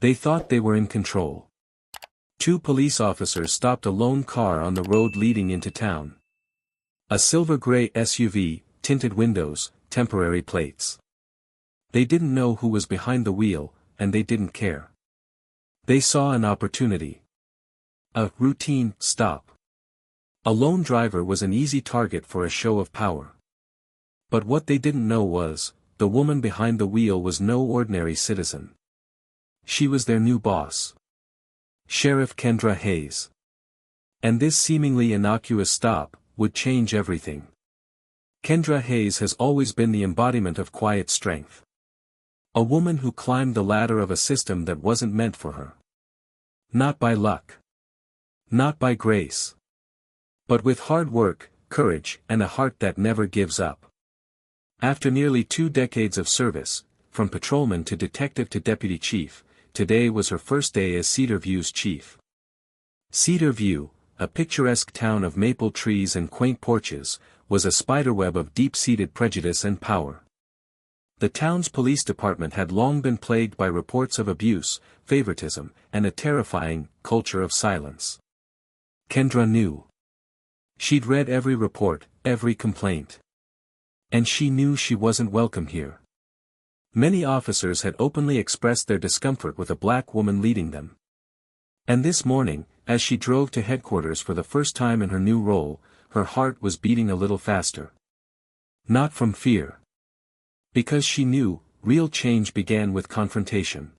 They thought they were in control. Two police officers stopped a lone car on the road leading into town. A silver-gray SUV, tinted windows, temporary plates. They didn't know who was behind the wheel, and they didn't care. They saw an opportunity. A routine stop. A lone driver was an easy target for a show of power. But what they didn't know was, the woman behind the wheel was no ordinary citizen. She was their new boss. Sheriff Kendra Hayes. And this seemingly innocuous stop would change everything. Kendra Hayes has always been the embodiment of quiet strength. A woman who climbed the ladder of a system that wasn't meant for her. Not by luck. Not by grace. But with hard work, courage, and a heart that never gives up. After nearly 2 decades of service, from patrolman to detective to deputy chief, today was her first day as Cedar View's chief. Cedar View, a picturesque town of maple trees and quaint porches, was a spiderweb of deep-seated prejudice and power. The town's police department had long been plagued by reports of abuse, favoritism, and a terrifying culture of silence. Kendra knew. She'd read every report, every complaint. And she knew she wasn't welcome here. Many officers had openly expressed their discomfort with a black woman leading them. And this morning, as she drove to headquarters for the first time in her new role, her heart was beating a little faster. Not from fear. Because she knew, real change began with confrontation.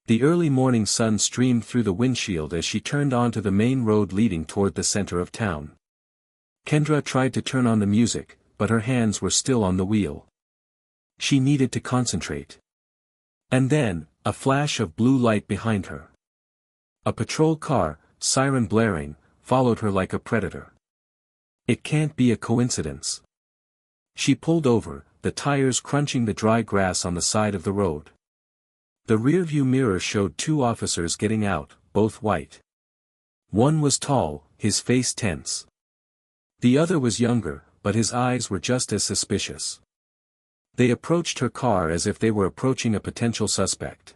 The early morning sun streamed through the windshield as she turned onto the main road leading toward the center of town. Kendra tried to turn on the music, but her hands were still on the wheel. She needed to concentrate. And then, a flash of blue light behind her. A patrol car, siren blaring, followed her like a predator. It can't be a coincidence. She pulled over, the tires crunching the dry grass on the side of the road. The rearview mirror showed 2 officers getting out, both white. One was tall, his face tense. The other was younger, but his eyes were just as suspicious. They approached her car as if they were approaching a potential suspect.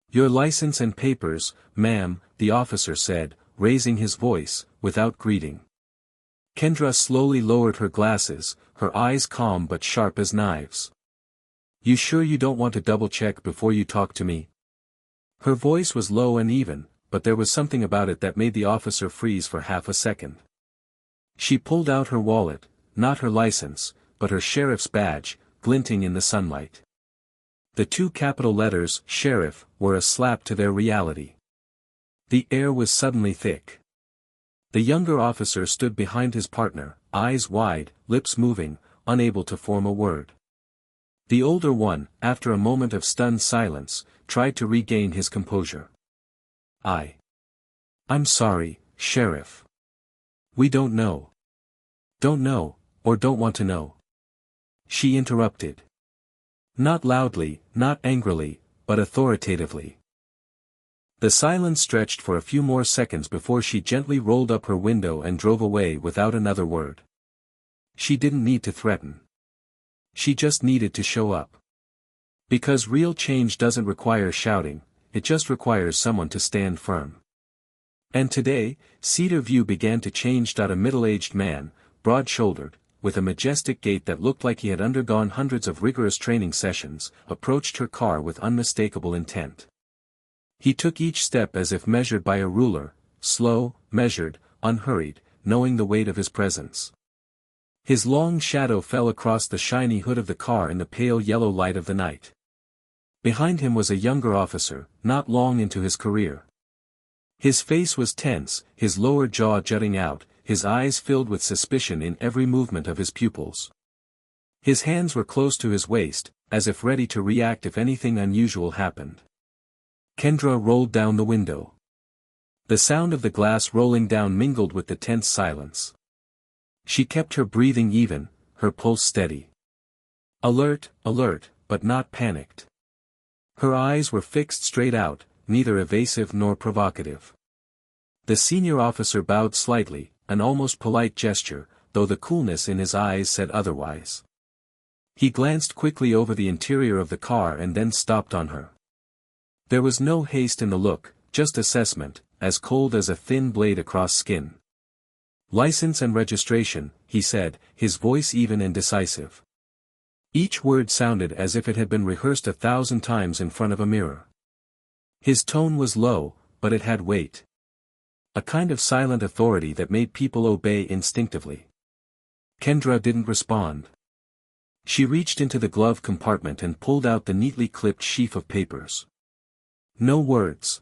"Your license and papers, ma'am," the officer said, raising his voice, without greeting. Kendra slowly lowered her glasses, her eyes calm but sharp as knives. "You sure you don't want to double-check before you talk to me?" Her voice was low and even, but there was something about it that made the officer freeze for half a second. She pulled out her wallet, not her license, but her sheriff's badge, glinting in the sunlight. The 2 capital letters, sheriff, were a slap to their reality. The air was suddenly thick. The younger officer stood behind his partner, eyes wide, lips moving, unable to form a word. The older one, after a moment of stunned silence, tried to regain his composure. I'm sorry, Sheriff. We don't know. Don't know, or don't want to know." She interrupted. Not loudly, not angrily, but authoritatively. The silence stretched for a few more seconds before she gently rolled up her window and drove away without another word. She didn't need to threaten. She just needed to show up. Because real change doesn't require shouting, it just requires someone to stand firm. And today, Cedar View began to change. A middle-aged man, broad-shouldered, with a majestic gait that looked like he had undergone hundreds of rigorous training sessions, approached her car with unmistakable intent. He took each step as if measured by a ruler, slow, measured, unhurried, knowing the weight of his presence. His long shadow fell across the shiny hood of the car in the pale yellow light of the night. Behind him was a younger officer, not long into his career. His face was tense, his lower jaw jutting out, his eyes filled with suspicion in every movement of his pupils. His hands were close to his waist, as if ready to react if anything unusual happened. Kendra rolled down the window. The sound of the glass rolling down mingled with the tense silence. She kept her breathing even, her pulse steady. Alert, but not panicked. Her eyes were fixed straight out, neither evasive nor provocative. The senior officer bowed slightly, an almost polite gesture, though the coolness in his eyes said otherwise. He glanced quickly over the interior of the car and then stopped on her. There was no haste in the look, just assessment, as cold as a thin blade across skin. "License and registration," he said, his voice even and decisive. Each word sounded as if it had been rehearsed 1,000 times in front of a mirror. His tone was low, but it had weight. A kind of silent authority that made people obey instinctively. Kendra didn't respond. She reached into the glove compartment and pulled out the neatly clipped sheaf of papers. No words.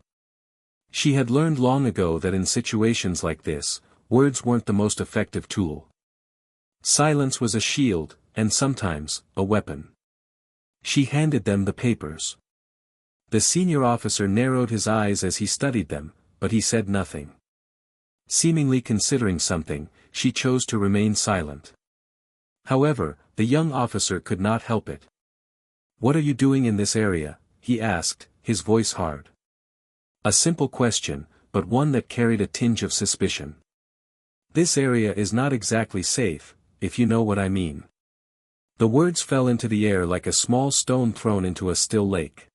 She had learned long ago that in situations like this, words weren't the most effective tool. Silence was a shield, and sometimes, a weapon. She handed them the papers. The senior officer narrowed his eyes as he studied them, but he said nothing. Seemingly considering something, she chose to remain silent. However, the young officer could not help it. "What are you doing in this area?" he asked, his voice hard. A simple question, but one that carried a tinge of suspicion. "This area is not exactly safe, if you know what I mean." The words fell into the air like a small stone thrown into a still lake.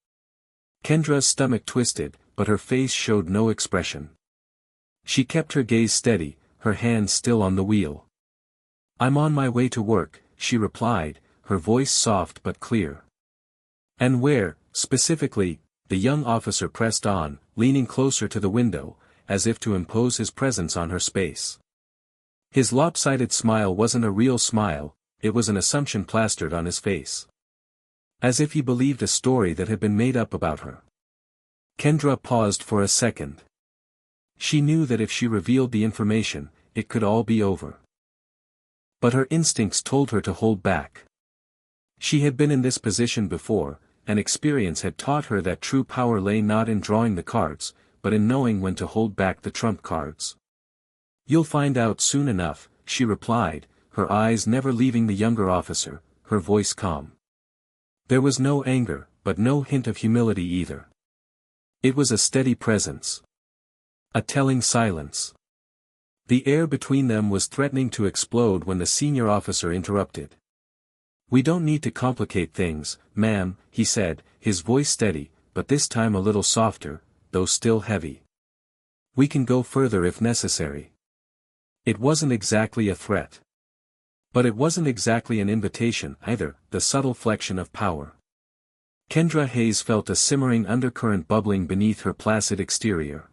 Kendra's stomach twisted, but her face showed no expression. She kept her gaze steady, her hands still on the wheel. "I'm on my way to work," she replied, her voice soft but clear. "And where, specifically?" The young officer pressed on, leaning closer to the window, as if to impose his presence on her space. His lopsided smile wasn't a real smile, it was an assumption plastered on his face. As if he believed a story that had been made up about her. Kendra paused for a second. She knew that if she revealed the information, it could all be over. But her instincts told her to hold back. She had been in this position before, and experience had taught her that true power lay not in drawing the cards, but in knowing when to hold back the trump cards. "You'll find out soon enough," she replied, her eyes never leaving the younger officer, her voice calm. There was no anger, but no hint of humility either. It was a steady presence. A telling silence. The air between them was threatening to explode when the senior officer interrupted. "We don't need to complicate things, ma'am," he said, his voice steady, but this time a little softer, though still heavy. "We can go further if necessary." It wasn't exactly a threat. But it wasn't exactly an invitation either, the subtle flexion of power. Kendra Hayes felt a simmering undercurrent bubbling beneath her placid exterior.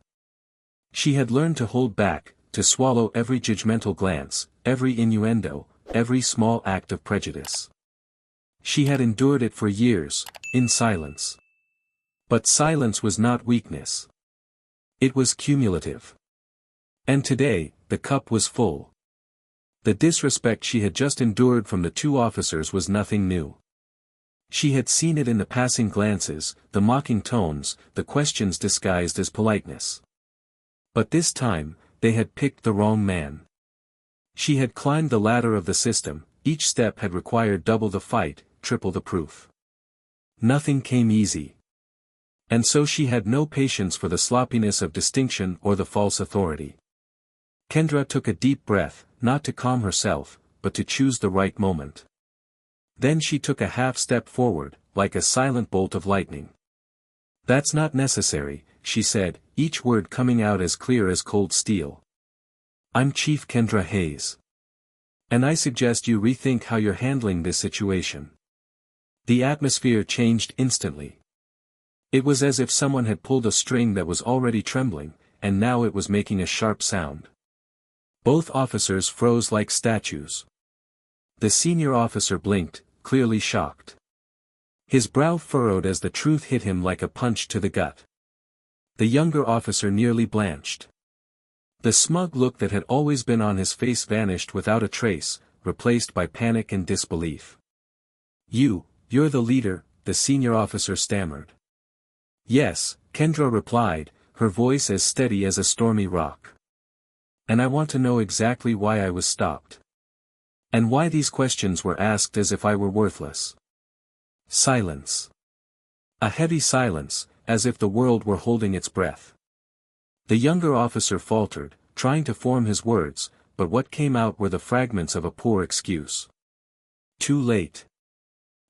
She had learned to hold back, to swallow every judgmental glance, every innuendo, every small act of prejudice. She had endured it for years, in silence. But silence was not weakness. It was cumulative. And today, the cup was full. The disrespect she had just endured from the two officers was nothing new. She had seen it in the passing glances, the mocking tones, the questions disguised as politeness. But this time, they had picked the wrong man. She had climbed the ladder of the system, each step had required double the fight, triple the proof. Nothing came easy. And so she had no patience for the sloppiness of distinction or the false authority. Kendra took a deep breath, not to calm herself, but to choose the right moment. Then she took a half step forward, like a silent bolt of lightning. "That's not necessary," she said, each word coming out as clear as cold steel. "I'm Chief Kendra Hayes. And I suggest you rethink how you're handling this situation." The atmosphere changed instantly. It was as if someone had pulled a string that was already trembling, and now it was making a sharp sound. Both officers froze like statues. The senior officer blinked, clearly shocked. His brow furrowed as the truth hit him like a punch to the gut. The younger officer nearly blanched. The smug look that had always been on his face vanished without a trace, replaced by panic and disbelief. You're the leader," the senior officer stammered. "Yes," Kendra replied, her voice as steady as a stormy rock. "And I want to know exactly why I was stopped. And why these questions were asked as if I were worthless." Silence. A heavy silence, as if the world were holding its breath. The younger officer faltered, trying to form his words, but what came out were the fragments of a poor excuse. Too late.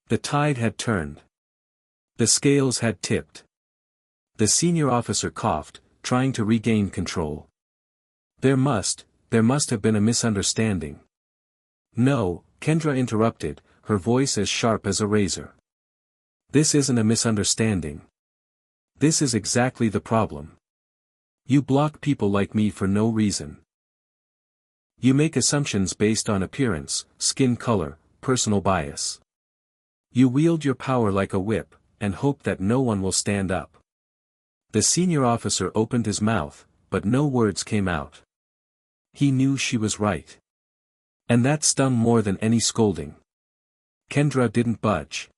The tide had turned. The scales had tipped. The senior officer coughed, trying to regain control. There must have been a misunderstanding. No, Kendra interrupted, her voice as sharp as a razor. This isn't a misunderstanding. This is exactly the problem. You block people like me for no reason. You make assumptions based on appearance, skin color, personal bias. You wield your power like a whip, and hope that no one will stand up. The senior officer opened his mouth, but no words came out. He knew she was right. And that stung more than any scolding. Kendra didn't budge.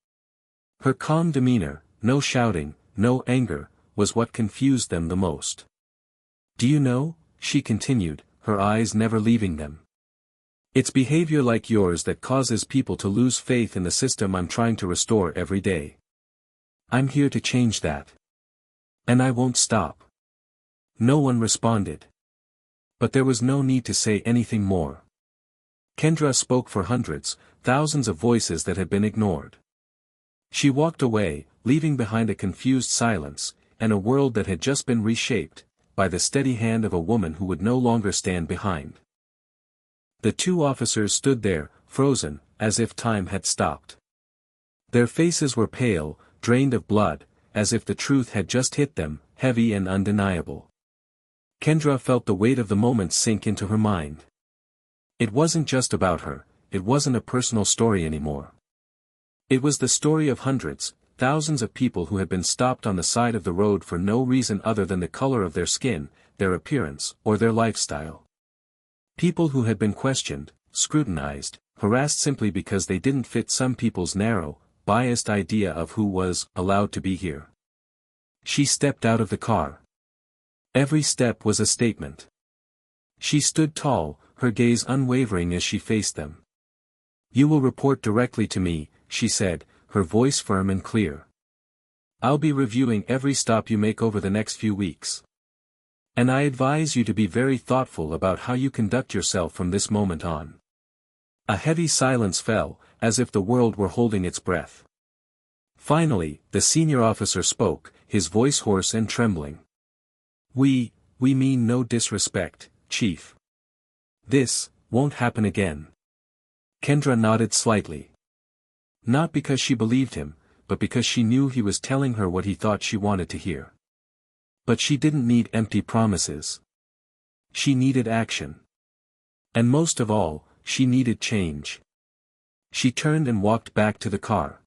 Her calm demeanor, no shouting, no anger, was what confused them the most. Do you know, she continued, her eyes never leaving them. It's behavior like yours that causes people to lose faith in the system I'm trying to restore every day. I'm here to change that. And I won't stop. No one responded. But there was no need to say anything more. Kendra spoke for hundreds, thousands of voices that had been ignored. She walked away, leaving behind a confused silence, and a world that had just been reshaped, by the steady hand of a woman who would no longer stand behind. The two officers stood there, frozen, as if time had stopped. Their faces were pale, drained of blood, as if the truth had just hit them, heavy and undeniable. Kendra felt the weight of the moment sink into her mind. It wasn't just about her, it wasn't a personal story anymore. It was the story of hundreds, thousands of people who had been stopped on the side of the road for no reason other than the color of their skin, their appearance, or their lifestyle. People who had been questioned, scrutinized, harassed simply because they didn't fit some people's narrow, biased idea of who was allowed to be here. She stepped out of the car. Every step was a statement. She stood tall, her gaze unwavering as she faced them. You will report directly to me, she said, her voice firm and clear. I'll be reviewing every stop you make over the next few weeks. And I advise you to be very thoughtful about how you conduct yourself from this moment on. A heavy silence fell, as if the world were holding its breath. Finally, the senior officer spoke, his voice hoarse and trembling. We mean no disrespect, Chief. This won't happen again. Kendra nodded slightly. Not because she believed him, but because she knew he was telling her what he thought she wanted to hear. But she didn't need empty promises. She needed action. And most of all, she needed change. She turned and walked back to the car.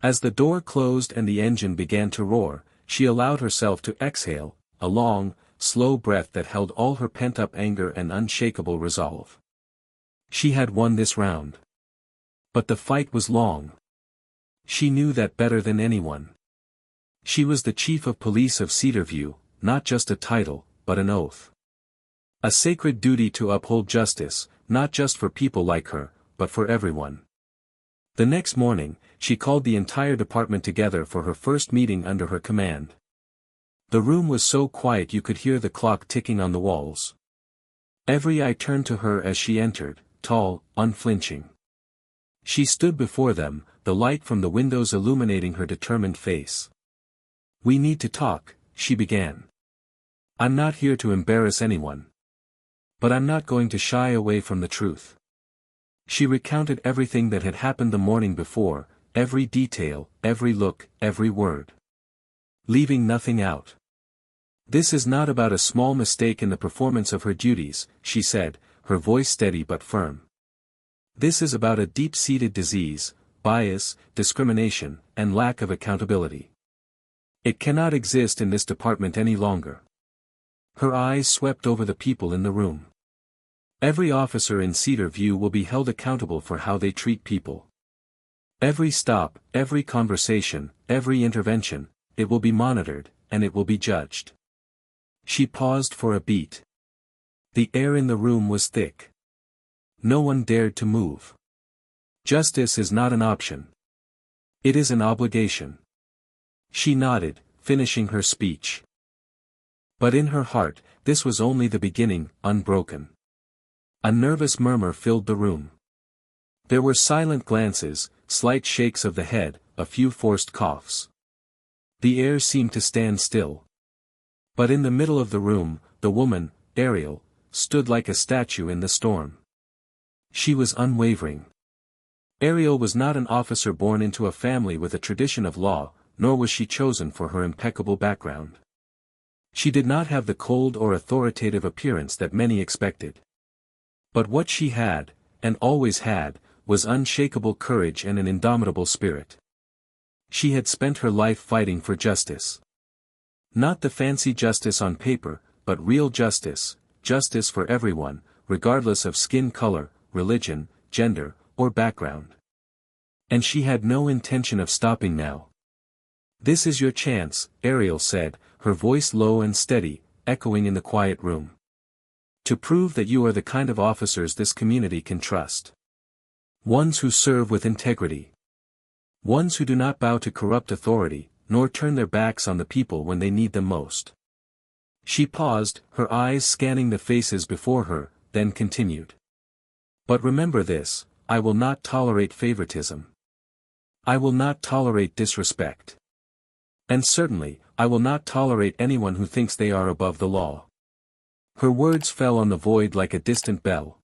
As the door closed and the engine began to roar, she allowed herself to exhale, a long, slow breath that held all her pent-up anger and unshakable resolve. She had won this round. But the fight was long. She knew that better than anyone. She was the chief of police of Cedarview, not just a title, but an oath. A sacred duty to uphold justice, not just for people like her, but for everyone. The next morning, she called the entire department together for her first meeting under her command. The room was so quiet you could hear the clock ticking on the walls. Every eye turned to her as she entered, tall, unflinching. She stood before them, the light from the windows illuminating her determined face. We need to talk, she began. I'm not here to embarrass anyone. But I'm not going to shy away from the truth. She recounted everything that had happened the morning before, every detail, every look, every word. Leaving nothing out. This is not about a small mistake in the performance of her duties, she said, her voice steady but firm. This is about a deep-seated disease, bias, discrimination, and lack of accountability. It cannot exist in this department any longer. Her eyes swept over the people in the room. Every officer in Cedarview will be held accountable for how they treat people. Every stop, every conversation, every intervention, it will be monitored, and it will be judged. She paused for a beat. The air in the room was thick. No one dared to move. Justice is not an option. It is an obligation. She nodded, finishing her speech. But in her heart, this was only the beginning, unbroken. A nervous murmur filled the room. There were silent glances, slight shakes of the head, a few forced coughs. The air seemed to stand still. But in the middle of the room, the woman, Ariel, stood like a statue in the storm. She was unwavering. Ariel was not an officer born into a family with a tradition of law, nor was she chosen for her impeccable background. She did not have the cold or authoritative appearance that many expected. But what she had, and always had, was unshakable courage and an indomitable spirit. She had spent her life fighting for justice. Not the fancy justice on paper, but real justice, justice for everyone, regardless of skin color, religion, gender, or background. And she had no intention of stopping now. "This is your chance," Ariel said, her voice low and steady, echoing in the quiet room. "To prove that you are the kind of officers this community can trust. Ones who serve with integrity. Ones who do not bow to corrupt authority, nor turn their backs on the people when they need them most." She paused, her eyes scanning the faces before her, then continued. "But remember this, I will not tolerate favoritism. I will not tolerate disrespect. And certainly, I will not tolerate anyone who thinks they are above the law." Her words fell on the void like a distant bell.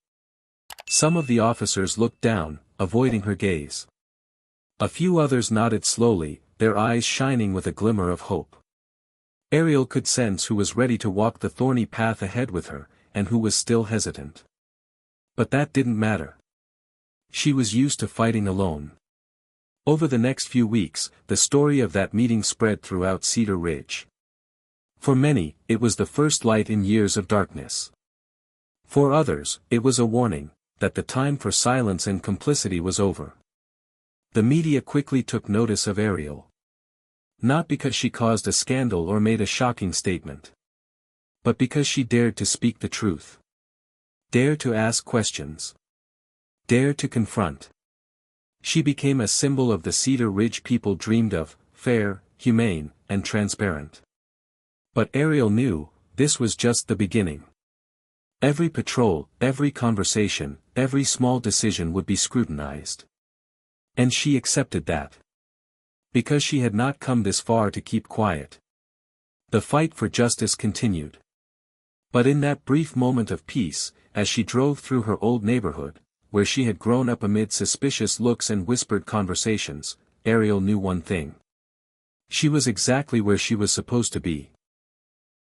Some of the officers looked down, avoiding her gaze. A few others nodded slowly, their eyes shining with a glimmer of hope. Ariel could sense who was ready to walk the thorny path ahead with her, and who was still hesitant. But that didn't matter. She was used to fighting alone. Over the next few weeks, the story of that meeting spread throughout Cedar Ridge. For many, it was the first light in years of darkness. For others, it was a warning, that the time for silence and complicity was over. The media quickly took notice of Ariel. Not because she caused a scandal or made a shocking statement. But because she dared to speak the truth. Dared to ask questions. Dared to confront. She became a symbol of the Cedar Ridge people dreamed of, fair, humane, and transparent. But Ariel knew, this was just the beginning. Every patrol, every conversation, every small decision would be scrutinized. And she accepted that. Because she had not come this far to keep quiet. The fight for justice continued. But in that brief moment of peace, as she drove through her old neighborhood, where she had grown up amid suspicious looks and whispered conversations, Ariel knew one thing. She was exactly where she was supposed to be.